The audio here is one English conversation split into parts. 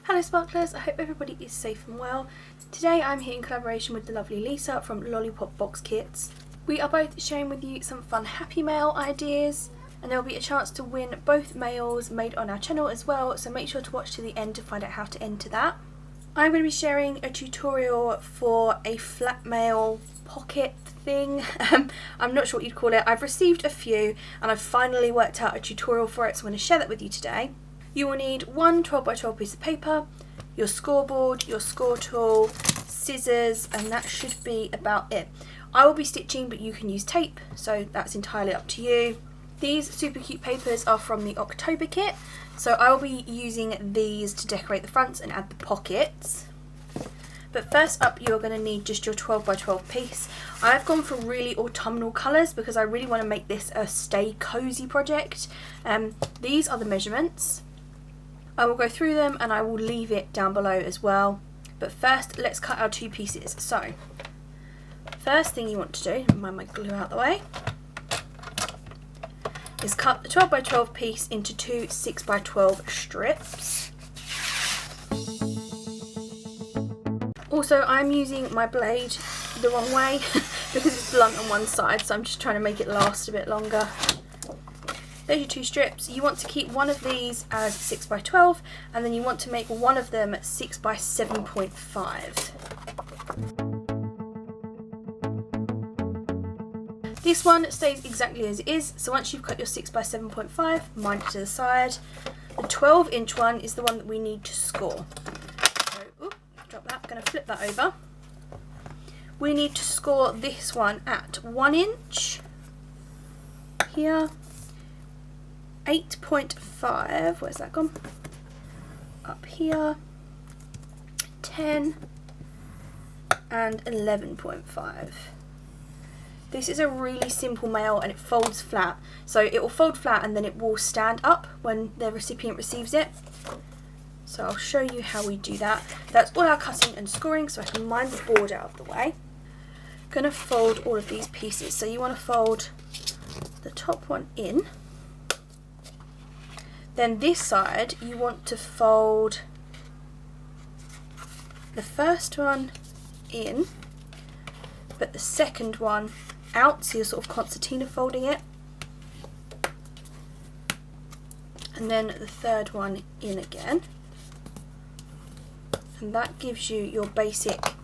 Hello Sparklers, I hope everybody is safe and well. Today I'm here in collaboration with the lovely Lisa from Lollipop Box Kits. We are both sharing with you some fun happy mail ideas, and there will be a chance to win both mails made on our channel as well, so make sure to watch to the end to find out how to enter that. I'm going to be sharing a tutorial for a flat mail pocket thing. I'm not sure what you'd call it. I've received a few and I've finally worked out a tutorial for it, so I'm going to share that with you today. You will need one 12x12 piece of paper, your scoreboard, your score tool, scissors, and that should be about it. I will be stitching, but you can use tape, so that's entirely up to you. These super cute papers are from the October kit, so I will be using these to decorate the fronts and add the pockets. But first up, you're going to need just your 12x12 piece. I've gone for really autumnal colours because I really want to make this a stay cozy project. These are the measurements. I will go through them and I will leave it down below as well. But first, let's cut our two pieces. So, first thing you want to do, move my glue out the way, is cut the 12x12 piece into two 6x12 strips. Also, I'm using my blade the wrong way because it's blunt on one side, so I'm just trying to make it last a bit longer. There's your two strips. You want to keep one of these as 6x12, and then you want to make one of them 6x7.5. This one stays exactly as it is, so once you've cut your 6x7.5, wind it to the side. The 12-inch one is the one that we need to score. So, drop that, I'm going to flip that over. We need to score this one at 1 inch, here, 8.5, where's that gone? Up here, 10, and 11.5. This is a really simple mail and it folds flat. So it will fold flat and then it will stand up when the recipient receives it. So I'll show you how we do that. That's all our cutting and scoring, so I can mind the board out of the way. I'm going to fold all of these pieces. So you want to fold the top one in. Then this side, you want to fold the first one in, but the second one out, so you're sort of concertina folding it. And then the third one in again. And that gives you your basic,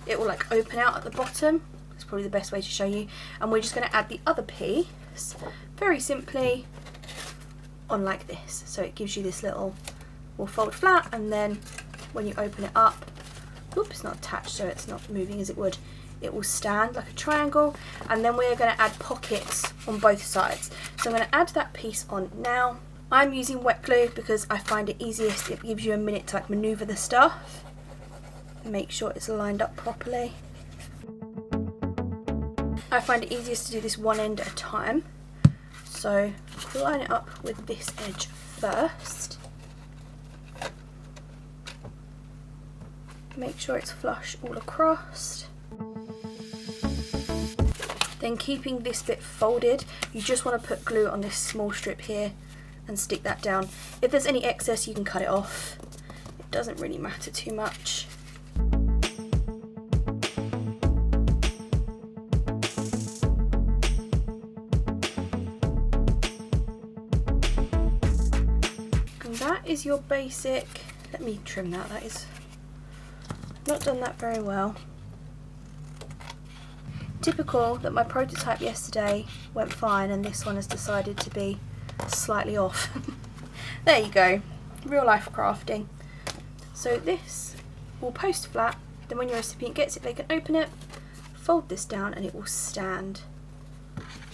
it will like open out at the bottom. That's probably the best way to show you. And we're just going to add the other piece, very simply, on like this. So it gives you this little, will fold flat, and then when you open it up, oops, it's not attached, so it's not moving as it would. It will stand like a triangle, and then we're going to add pockets on both sides. So I'm going to add that piece on now. I'm using wet glue because I find it easiest. It gives you a minute to like maneuver the stuff. Make sure it's lined up properly. I find it easiest to do this one end at a time. So line it up with this edge first. Make sure it's flush all across. Then keeping this bit folded, you just want to put glue on this small strip here and stick that down. If there's any excess, you can cut it off. It doesn't really matter too much. That is your basic, let me trim that, that is not done that very well. Typical that my prototype yesterday went fine and this one has decided to be slightly off. There you go, real life crafting. So this will post flat, then when your recipient gets it they can open it, fold this down, and it will stand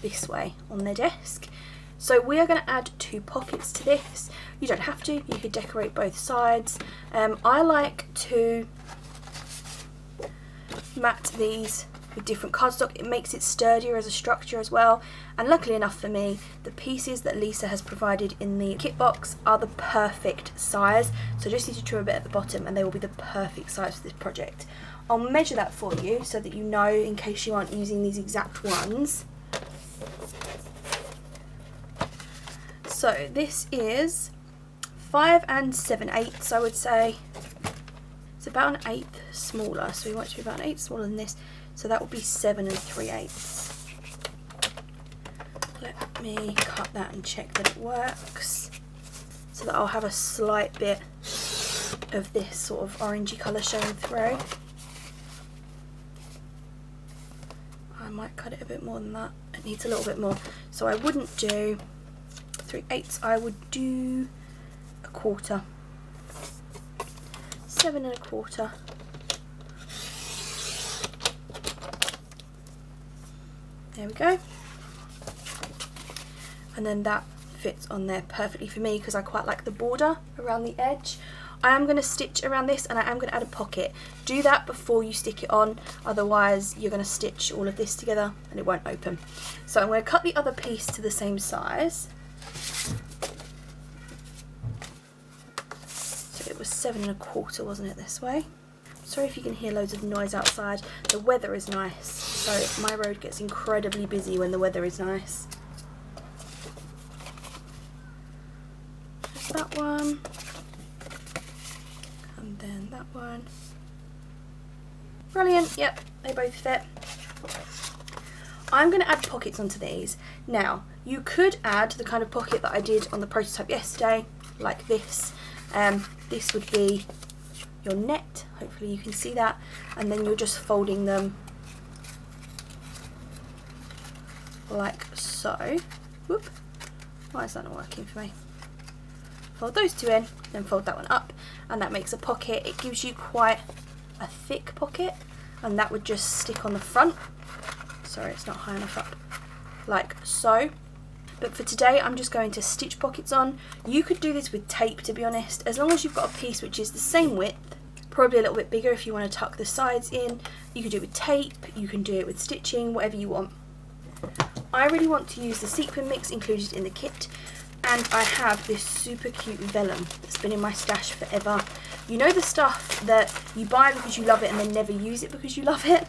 this way on their desk. So we are going to add two pockets to this. You don't have to, you could decorate both sides. I like to mat these with different cardstock. It makes it sturdier as a structure as well. And luckily enough for me, the pieces that Lisa has provided in the kit box are the perfect size. So just need to trim a bit at the bottom and they will be the perfect size for this project. I'll measure that for you so that you know in case you aren't using these exact ones. So this is 5 7/8 I would say. It's about 1/8 smaller, so we want it to be about 1/8 smaller than this, so that would be 7 3/8. Let me cut that and check that it works, so that I'll have a slight bit of this sort of orangey colour showing through. I might cut it a bit more than that. It needs a little bit more, so I wouldn't do 3/8, I would do 1/4. 7 1/4. There we go. And then that fits on there perfectly for me because I quite like the border around the edge. I am going to stitch around this, and I am going to add a pocket. Do that before you stick it on, otherwise you're going to stitch all of this together and it won't open. So I'm going to cut the other piece to the same size. So it was 7 1/4, wasn't it, this way? Sorry if you can hear loads of noise outside. The weather is nice, so my road gets incredibly busy when the weather is nice. There's that one. And then that one. Brilliant, yep, they both fit. I'm going to add pockets onto these. Now, you could add the kind of pocket that I did on the prototype yesterday, like this. This would be your net, hopefully you can see that, and then you're just folding them like so. Whoop, why is that not working for me? Fold those two in, then fold that one up, and that makes a pocket. It gives you quite a thick pocket, and that would just stick on the front. Sorry, it's not high enough up, like so. But for today, I'm just going to stitch pockets on. You could do this with tape, to be honest, as long as you've got a piece which is the same width, probably a little bit bigger if you want to tuck the sides in. You can do it with tape, you can do it with stitching, whatever you want. I really want to use the sequin mix included in the kit, and I have this super cute vellum that's been in my stash forever. You know the stuff that you buy because you love it and then never use it because you love it?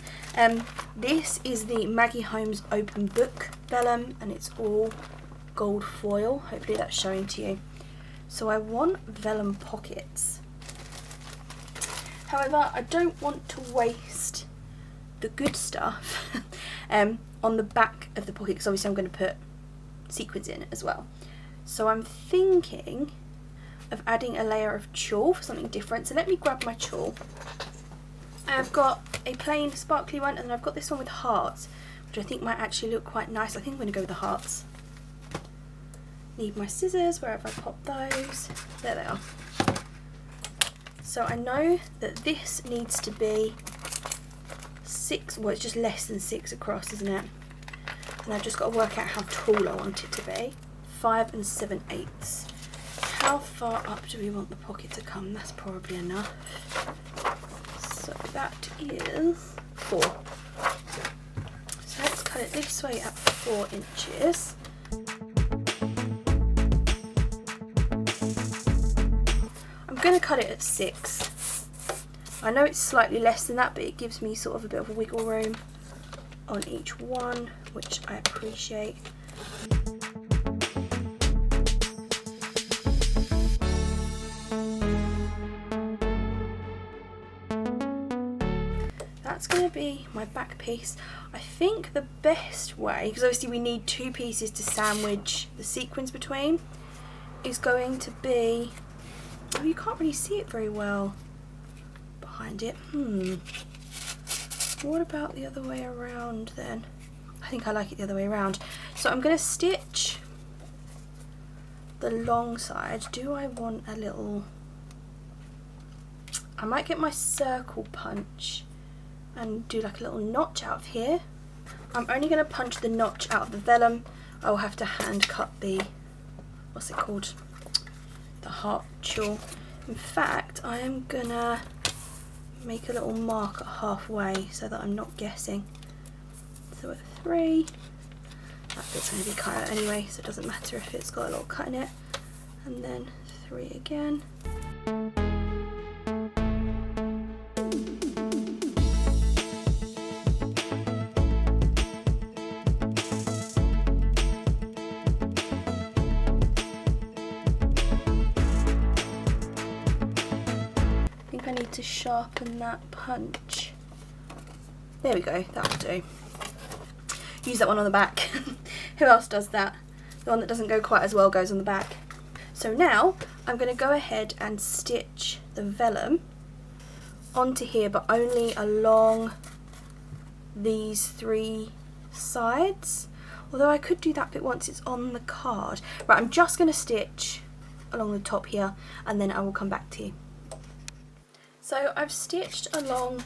This is the Maggie Holmes Open Book vellum, and it's all gold foil. Hopefully that's showing to you. So I want vellum pockets. However, I don't want to waste the good stuff on the back of the pocket, because obviously I'm going to put sequins in as well. So I'm thinking of adding a layer of tulle for something different. So let me grab my tulle. I've got a plain sparkly one, and then I've got this one with hearts, which I think might actually look quite nice. I think I'm going to go with the hearts. Need my scissors, where have I popped those? There they are. So I know that this needs to be 6, well it's just less than 6 across, isn't it? And I've just got to work out how tall I want it to be. 5 7/8. How far up do we want the pocket to come? That's probably enough. So that is 4. So let's cut it this way at 4 inches. I'm going to cut it at 6. I know it's slightly less than that, but it gives me sort of a bit of a wiggle room on each one, which I appreciate. That's going to be my back piece. I think the best way, because obviously we need 2 pieces to sandwich the sequins between, is going to be, oh, you can't really see it very well behind it. What about the other way around then? I think I like it the other way around. So I'm going to stitch the long side. Do I want a little, I might get my circle punch and do like a little notch out of here. I'm only going to punch the notch out of the vellum. I'll have to hand cut the, what's it called? The heart tulle. In fact, I am going to make a little mark at halfway so that I'm not guessing. So at 3, that bit's going to be cut out anyway, so it doesn't matter if it's got a little cut in it. And then 3 again. think I need to sharpen that punch. There we go, that'll do. Use that one on the back. Who else does that? The one that doesn't go quite as well goes on the back. So now I'm going to go ahead and stitch the vellum onto here, but only along these 3 sides. Although I could do that bit once it's on the card. Right, I'm just going to stitch along the top here and then I will come back to you. So I've stitched along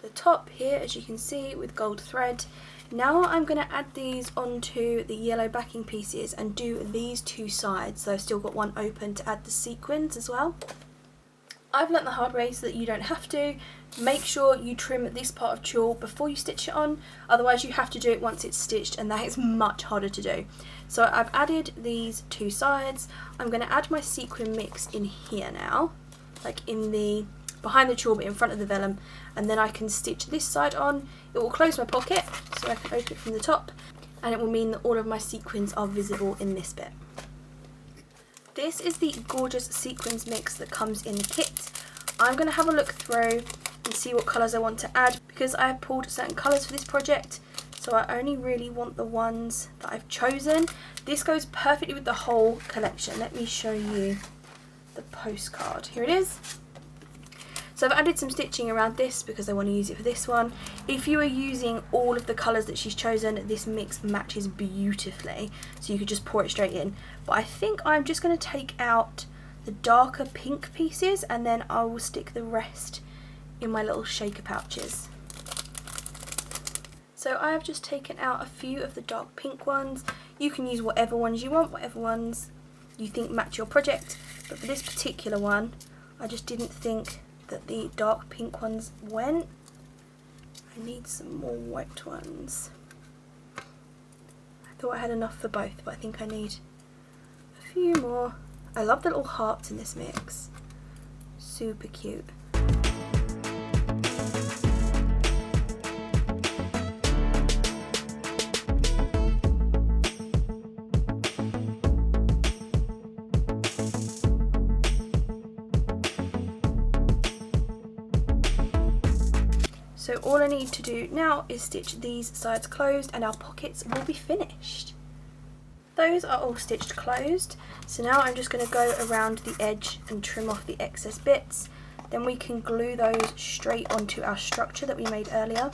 the top here, as you can see, with gold thread. Now I'm going to add these onto the yellow backing pieces and do these 2 sides. So I've still got one open to add the sequins as well. I've learnt the hard way so that you don't have to. Make sure you trim this part of tulle before you stitch it on, otherwise you have to do it once it's stitched, and that is much harder to do. So I've added these 2 sides. I'm going to add my sequin mix in here now, like in the behind the tulle but in front of the vellum, and then I can stitch this side on. It will close my pocket so I can open it from the top, and it will mean that all of my sequins are visible in this bit. This is the gorgeous sequins mix that comes in the kit. I'm going to have a look through and see what colours I want to add, because I have pulled certain colours for this project, so I only really want the ones that I've chosen. This goes perfectly with the whole collection. Let me show you the postcard. Here it is. So I've added some stitching around this because I want to use it for this one. If you are using all of the colours that she's chosen, this mix matches beautifully, so you could just pour it straight in. But I think I'm just going to take out the darker pink pieces and then I will stick the rest in my little shaker pouches. So I have just taken out a few of the dark pink ones. You can use whatever ones you want, whatever ones you think match your project, but for this particular one I just didn't think that the dark pink ones went. I need some more white ones. I thought I had enough for both, but I think I need a few more. I love the little hearts in this mix. Super cute. So all I need to do now is stitch these sides closed and our pockets will be finished. Those are all stitched closed, so now I'm just going to go around the edge and trim off the excess bits. Then we can glue those straight onto our structure that we made earlier.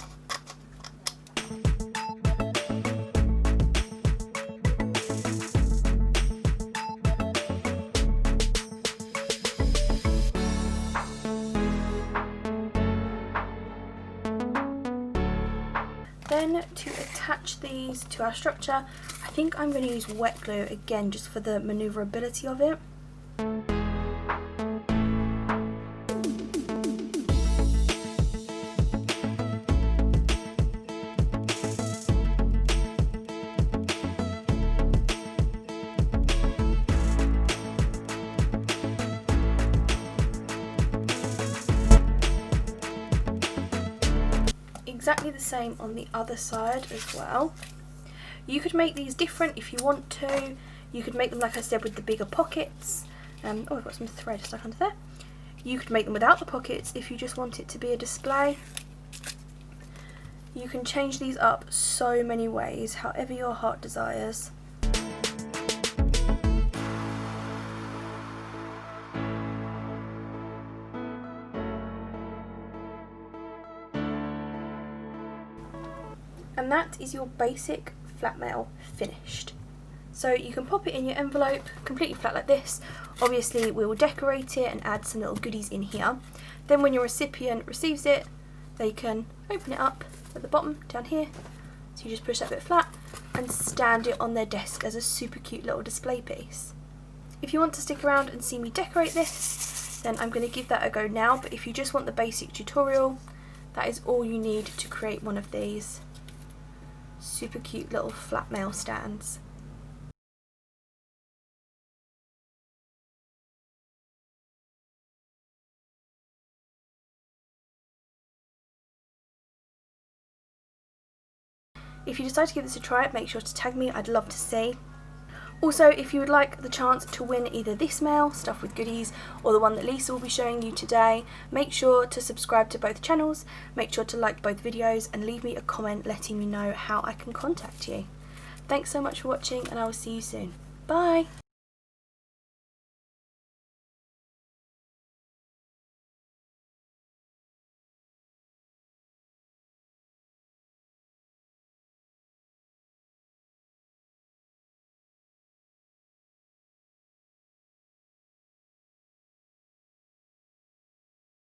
Then to attach these to our structure, I think I'm going to use wet glue again just for the manoeuvrability of it. Exactly the same on the other side as well. You could make these different if you want to. You could make them, like I said, with the bigger pockets. Oh, I've got some thread stuck under there. You could make them without the pockets if you just want it to be a display. You can change these up so many ways, however your heart desires. And that is your basic flat mail finished. So you can pop it in your envelope completely flat like this. Obviously we will decorate it and add some little goodies in here. Then when your recipient receives it, they can open it up at the bottom down here. So you just push that bit flat and stand it on their desk as a super cute little display piece. If you want to stick around and see me decorate this, then I'm going to give that a go now. But if you just want the basic tutorial, that is all you need to create one of these super cute little flat mail stands. If you decide to give this a try, make sure to tag me, I'd love to see. Also, if you would like the chance to win either this mail, stuffed with goodies, or the one that Lisa will be showing you today, make sure to subscribe to both channels, make sure to like both videos, and leave me a comment letting me know how I can contact you. Thanks so much for watching, and I will see you soon. Bye!